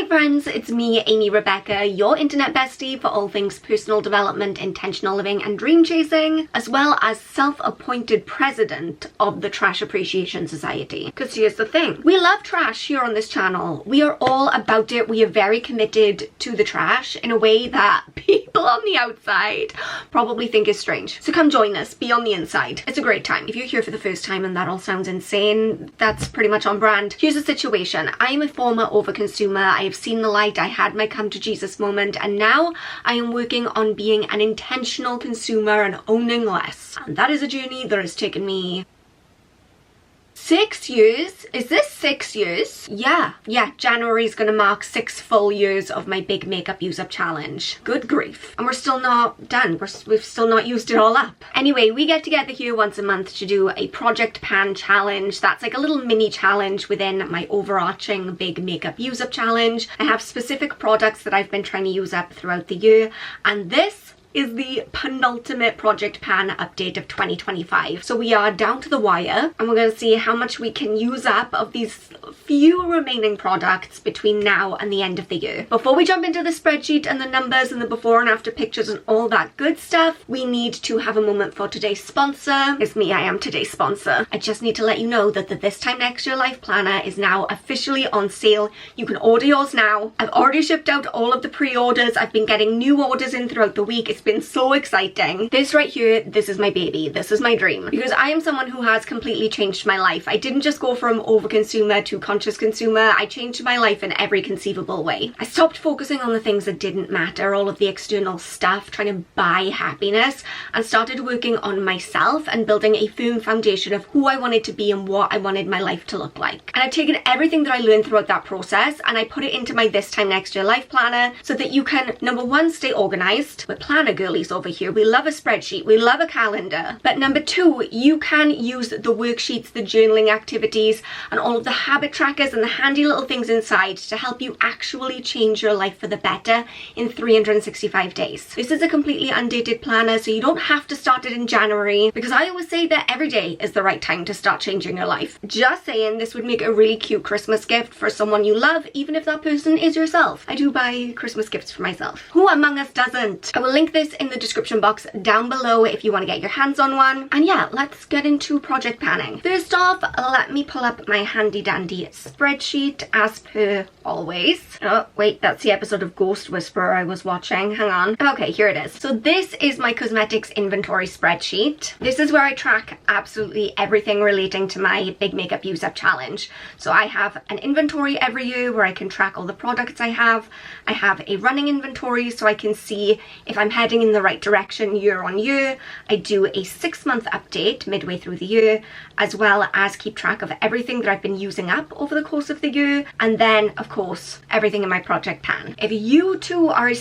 Hey friends, it's me, Amy Rebecca, your internet bestie for all things personal development, intentional living and dream chasing, as well as self-appointed president of the Trash Appreciation Society. Because here's the thing, we love trash here on this channel. We are all about it. We are very committed to the trash in a way that people on the outside probably think is strange. So come join us, be on the inside. It's a great time. If you're here for the first time and that all sounds insane, that's pretty much on brand. Here's the situation. I am a former overconsumer. I have seen the light, I had my come to Jesus moment, and now I am working on being an intentional consumer and owning less. And that is a journey that has taken me 6 years. Is this 6 years? Yeah, January is gonna mark 6 full years of my big makeup use up challenge. Good grief. And we're still not done. We've still not used it all up. Anyway, we get together here once a month to do a project pan challenge. That's like a little mini challenge within my overarching big makeup use up challenge. I have specific products that I've been trying to use up throughout the year, and this is the penultimate project pan update of 2025. So we are down to the wire and we're going to see how much we can use up of these few remaining products between now and the end of the year. Before we jump into the spreadsheet and the numbers and the before and after pictures and all that good stuff, we need to have a moment for today's sponsor. It's me, I am today's sponsor. I just need to let you know that the This Time Next Year Life Planner is now officially on sale. You can order yours now. I've already shipped out all of the pre-orders. I've been getting new orders in throughout the week. It's been so exciting. This right here, this is my baby. This is my dream. Because I am someone who has completely changed my life. I didn't just go from overconsumer to conscious consumer. I changed my life in every conceivable way. I stopped focusing on the things that didn't matter, all of the external stuff, trying to buy happiness, and started working on myself and building a firm foundation of who I wanted to be and what I wanted my life to look like. And I've taken everything that I learned throughout that process and I put it into my This Time Next Year Life Planner so that you can, number one, stay organized. We're planner girlies over here. We love a spreadsheet. We love a calendar. But number two, you can use the worksheets, the journaling activities, and all of the habit trackers and the handy little things inside to help you actually change your life for the better in 365 days. This is a completely undated planner, so you don't have to start it in January, because I always say that every day is the right time to start changing your life. Just saying, this would make a really cute Christmas gift for someone you love, even if that person is yourself. I do buy Christmas gifts for myself. Who among us doesn't? I will link this in the description box down below if you want to get your hands on one. And yeah, let's get into project panning. First off, let me pull up my handy dandy spreadsheet as per always. Oh wait, that's the episode of Ghost Whisperer I was watching. Hang on. Okay, here it is. So this is my cosmetics inventory spreadsheet. This is where I track absolutely everything relating to my big makeup use up challenge. So I have an inventory every year where I can track all the products I have. I have a running inventory so I can see if I'm heading in the right direction year on year. I do a 6-month update midway through the year, as well as keep track of everything that I've been using up over the course of the year, and then of course everything in my project pan. If you too are a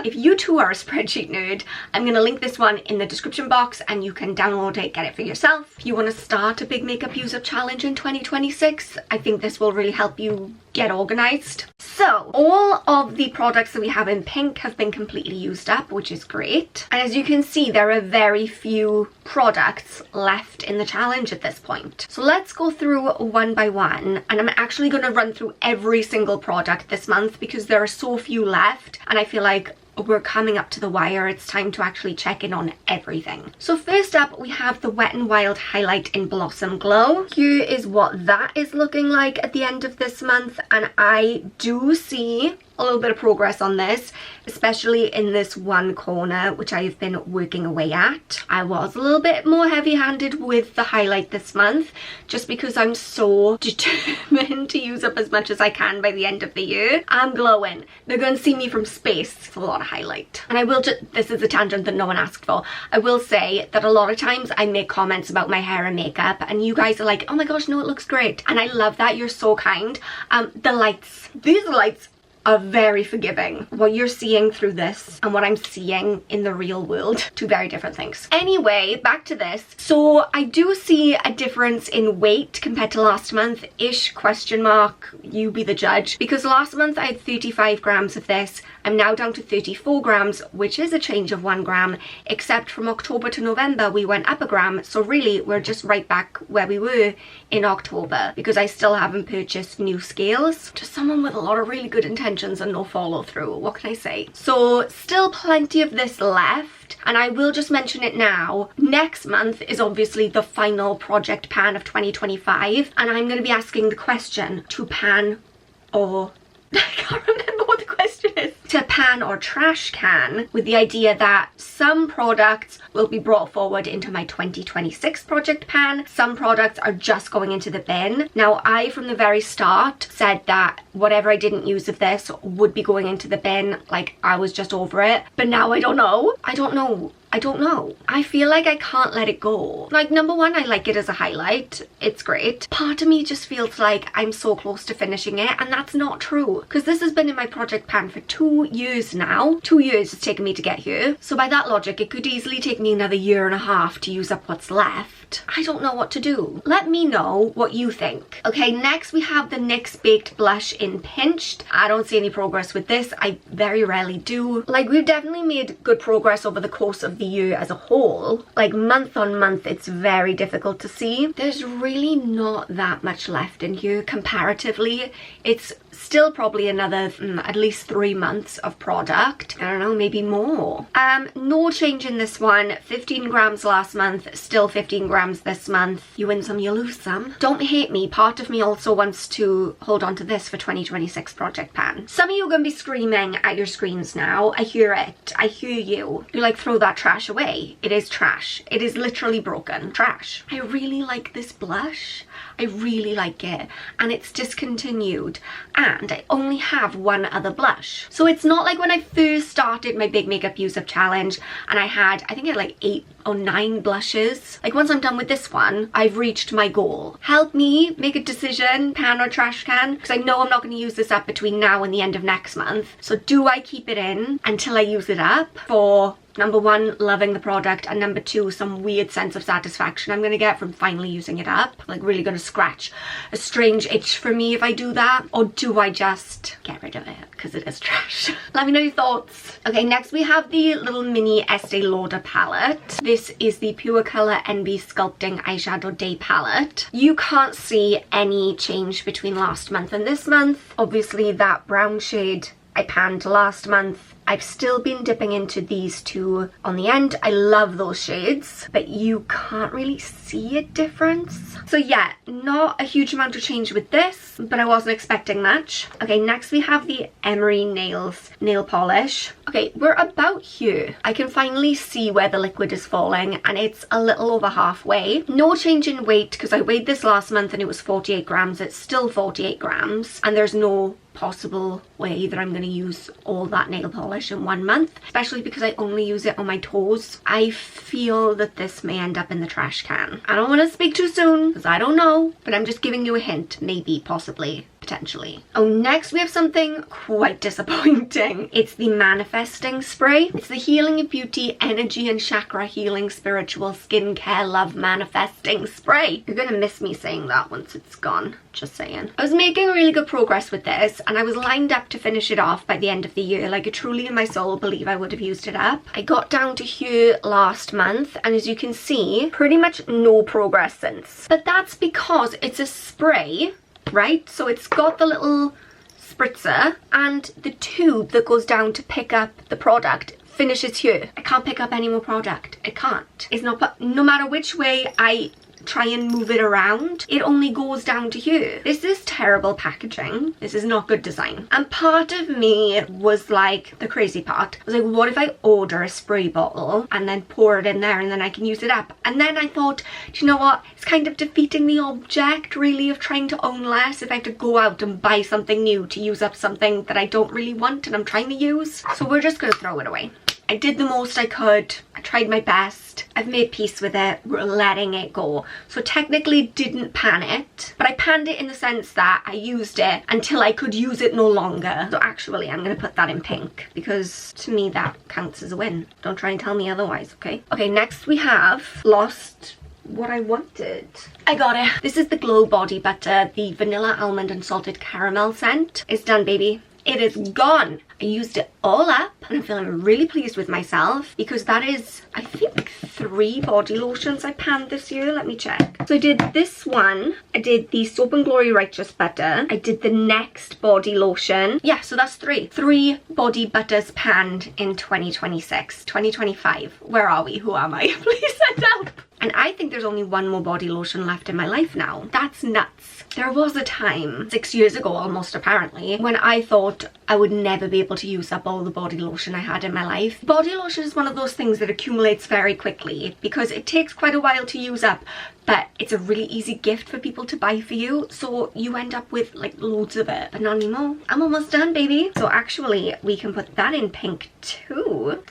if you too are a spreadsheet nerd, I'm gonna link this one in the description box and you can download it, get it for yourself. If you want to start a big makeup use up challenge in 2026, I think this will really help you get organized. So all of the products that we have in pink have been completely used up, which is great. And as you can see, there are very few products left in the challenge at this point. So let's go through one by one, and I'm actually going to run through every single product this month because there are so few left and I feel like we're coming up to the wire. It's time to actually check in on everything. So first up, we have the Wet n Wild Highlight in Blossom Glow. Here is what that is looking like at the end of this month, and I do see a little bit of progress on this, especially in this one corner, which I've been working away at. I was a little bit more heavy-handed with the highlight this month, just because I'm so determined to use up as much as I can by the end of the year. I'm glowing. They're going to see me from space. It's a lot of highlight. And I will just, this is a tangent that no one asked for, I will say that a lot of times I make comments about my hair and makeup and you guys are like, oh my gosh, no, it looks great. And I love that. You're so kind. The lights, these lights are very forgiving. What you're seeing through this and what I'm seeing in the real world, two very different things. Anyway, back to this. So I do see a difference in weight compared to last month-ish, question mark, you be the judge. Because last month I had 35 grams of this. I'm now down to 34 grams, which is a change of 1 gram, except from October to November we went up a gram. So really we're just right back where we were in October, because I still haven't purchased new scales. Just someone with a lot of really good intentions and no follow through, what can I say? So still plenty of this left, and I will just mention it now. Next month is obviously the final project pan of 2025, and I'm going to be asking the question, to pan or I can't remember what the question is. To pan or trash can, with the idea that some products will be brought forward into my 2026 project pan. Some products are just going into the bin. Now, I from the very start said that whatever I didn't use of this would be going into the bin, like I was just over it. But now I don't know. I don't know. I feel like I can't let it go. Like, number one, I like it as a highlight. It's great. Part of me just feels like I'm so close to finishing it, and that's not true. Because this has been in my project pan for 2 years now. 2 years it's taken me to get here. So by that logic, it could easily take me another 1.5 years to use up what's left. I don't know what to do. Let me know what you think. Okay, next we have the NYX Baked Blush in Pinched. I don't see any progress with this. I very rarely do. Like, we've definitely made good progress over the course of the year as a whole. Like, month on month it's very difficult to see. There's really not that much left in here comparatively. It's still probably another at least 3 months of product. I don't know, maybe more. No change in this one. 15 grams last month, still 15 grams this month. You win some, you lose some. Don't hate me, part of me also wants to hold on to this for 2026 project pan. Some of you are going to be screaming at your screens now. I hear it. I hear you. You're like, throw that trash away. It is trash. It is literally broken trash. I really like this blush. I really like it, and it's discontinued, and I only have one other blush. So it's not like when I first started my big makeup use up challenge and I had, I think I had like 8 or 9 blushes. Like, once I'm done with this one, I've reached my goal. Help me make a decision, pan or trash can, because I know I'm not going to use this up between now and the end of next month. So do I keep it in until I use it up for, number one, loving the product, and number two, some weird sense of satisfaction I'm going to get from finally using it up? Like, really going to scratch a strange itch for me if I do that? Or do I just get rid of it because it is trash? Let me know your thoughts. Okay, next we have the little mini Estee Lauder palette. This is the Pure Colour NB Sculpting Eyeshadow Day palette. You can't see any change between last month and this month. Obviously that brown shade I panned last month. I've still been dipping into these two on the end. I love those shades, but you can't really see a difference. So yeah, not a huge amount of change with this, but I wasn't expecting much. Okay, next we have the Emery Nails nail polish. Okay, we're about here. I can finally see where the liquid is falling, and it's a little over halfway. No change in weight, because I weighed this last month and it was 48 grams. It's still 48 grams, and there's no possible way that I'm going to use all that nail polish in 1 month, especially because I only use it on my toes. I feel that this may end up in the trash can. I don't want to speak too soon because I don't know, but I'm just giving you a hint. Maybe, possibly, potentially. Oh, next we have something quite disappointing. It's the Manifesting Spray. It's the Healing of Beauty Energy and Chakra Healing Spiritual Skincare Love Manifesting Spray. You're gonna miss me saying that once it's gone, just saying. I was making really good progress with this, and I was lined up to finish it off by the end of the year. Like, I truly in my soul believe I would have used it up. I got down to here last month, and as you can see, pretty much no progress since. But that's because it's a spray, right? So it's got the little spritzer, and the tube that goes down to pick up the product finishes here. I can't pick up any more product. I can't. It's not, no matter which way I try and move it around, it only goes down to here. This is terrible packaging. This is not good design. And part of me was like, the crazy part was like, what if I order a spray bottle and then pour it in there and then I can use it up? And then I thought, do you know what? It's kind of defeating the object really of trying to own less if I have to go out and buy something new to use up something that I don't really want and I'm trying to use. So we're just gonna throw it away. I did the most I could. I tried my best. I've made peace with it. We're letting it go. So technically didn't pan it, but I panned it in the sense that I used it until I could use it no longer. So actually I'm going to put that in pink because to me that counts as a win. Don't try and tell me otherwise, okay? Okay, next we have lost what I wanted. I got it. This is the Glow Body Butter, the vanilla almond and salted caramel scent. It's done, baby. It is gone. I used it all up and I'm feeling really pleased with myself because that is, I think, 3 body lotions I panned this year. Let me check. So I did this one. I did the Soap and Glory Righteous Butter. I did the Next body lotion. Yeah, so that's 3. 3 body butters panned in 2026. 2025. Where are we? Who am I? Please send help. And I think there's only 1 more body lotion left in my life now. That's nuts. There was a time, 6 years ago almost apparently, when I thought I would never be able to use up all the body lotion I had in my life. Body lotion is one of those things that accumulates very quickly because it takes quite a while to use up, but it's a really easy gift for people to buy for you. So you end up with like loads of it, but not anymore. I'm almost done, baby. So actually we can put that in pink too.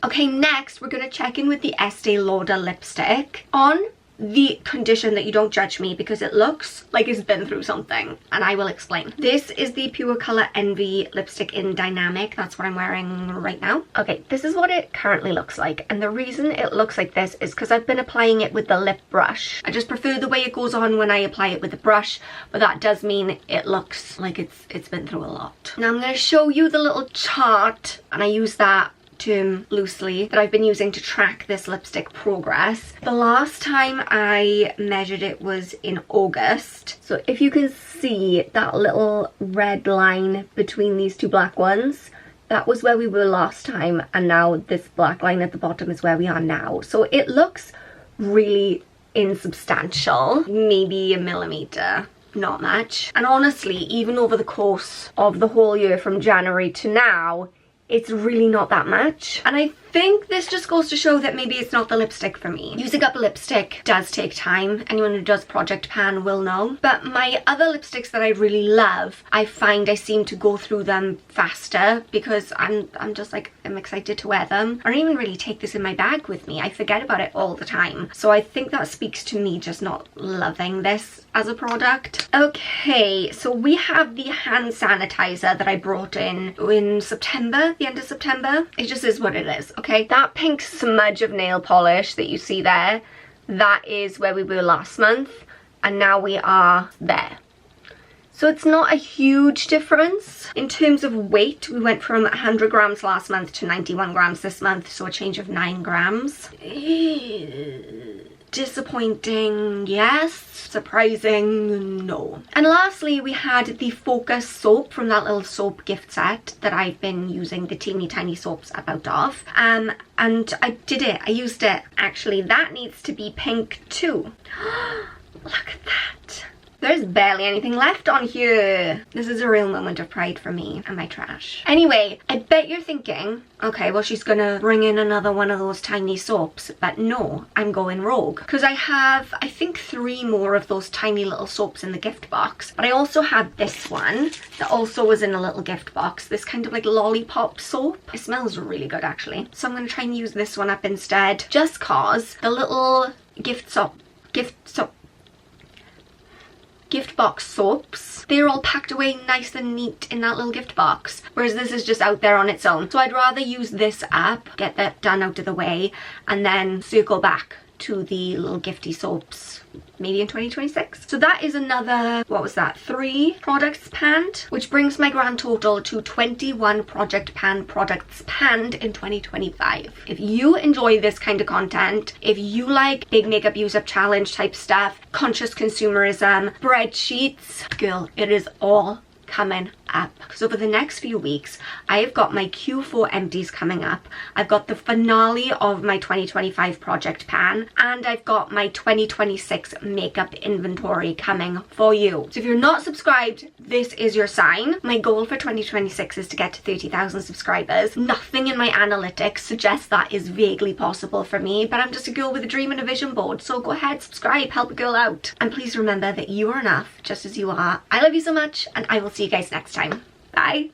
Okay, next we're gonna check in with the Estee Lauder lipstick on the condition that you don't judge me because it looks like it's been through something, and I will explain. This is the Pure Color Envy lipstick in Dynamic. That's what I'm wearing right now. Okay, this is what it currently looks like, and the reason it looks like this is because I've been applying it with the lip brush. I just prefer the way it goes on when I apply it with the brush, but that does mean it looks like it's been through a lot. Now I'm going to show you the little chart, and I use that term loosely, that I've been using to track this lipstick progress. The last time I measured it was in August. So if you can see that little red line between these 2 black ones, that was where we were last time, and now this black line at the bottom is where we are now. So it looks really insubstantial, maybe a millimeter. Not much. And honestly, even over the course of the whole year from January to now, it's really not that much. And I think this just goes to show that maybe it's not the lipstick for me. Using up lipstick does take time. Anyone who does Project Pan will know. But my other lipsticks that I really love, I find I seem to go through them faster because I'm just like, I'm excited to wear them. I don't even really take this in my bag with me. I forget about it all the time. So I think that speaks to me just not loving this as a product. Okay, so we have the hand sanitizer that I brought in September, the end of September. It just is what it is, okay? That pink smudge of nail polish that you see there, that is where we were last month, and now we are there. So it's not a huge difference. In terms of weight, we went from 100 grams last month to 91 grams this month, so a change of 9 grams. Disappointing, yes. Surprising, no. And lastly, we had the Focus soap from that little soap gift set that I've been using the teeny tiny soaps up out of. And I did it. I used it. Actually, that needs to be pink too. Look at that. There's barely anything left on here. This is a real moment of pride for me and my trash. Anyway, I bet you're thinking, okay, well, she's gonna bring in another one of those tiny soaps. But no, I'm going rogue. Because I have, I think, 3 more of those tiny little soaps in the gift box. But I also had this one that also was in a little gift box. This kind of like lollipop soap. It smells really good, actually. So I'm gonna try and use this one up instead. Just cause the little gift box soaps, they're all packed away nice and neat in that little gift box, whereas this is just out there on its own. So I'd rather use this up, get that done out of the way, and then circle back to the little gifty soaps maybe in 2026. So that is another, what was that, 3 products panned, which brings my grand total to 21 Project Pan products panned in 2025. If you enjoy this kind of content, if you like big makeup use up challenge type stuff, conscious consumerism, spreadsheets, girl, it is all coming up. So for the next few weeks, I have got my Q4 empties coming up. I've got the finale of my 2025 Project Pan, and I've got my 2026 makeup inventory coming for you. So if you're not subscribed, this is your sign. My goal for 2026 is to get to 30,000 subscribers. Nothing in my analytics suggests that is vaguely possible for me, but I'm just a girl with a dream and a vision board. So go ahead, subscribe, help a girl out. And please remember that you are enough just as you are. I love you so much, and I will see you guys next time. Bye.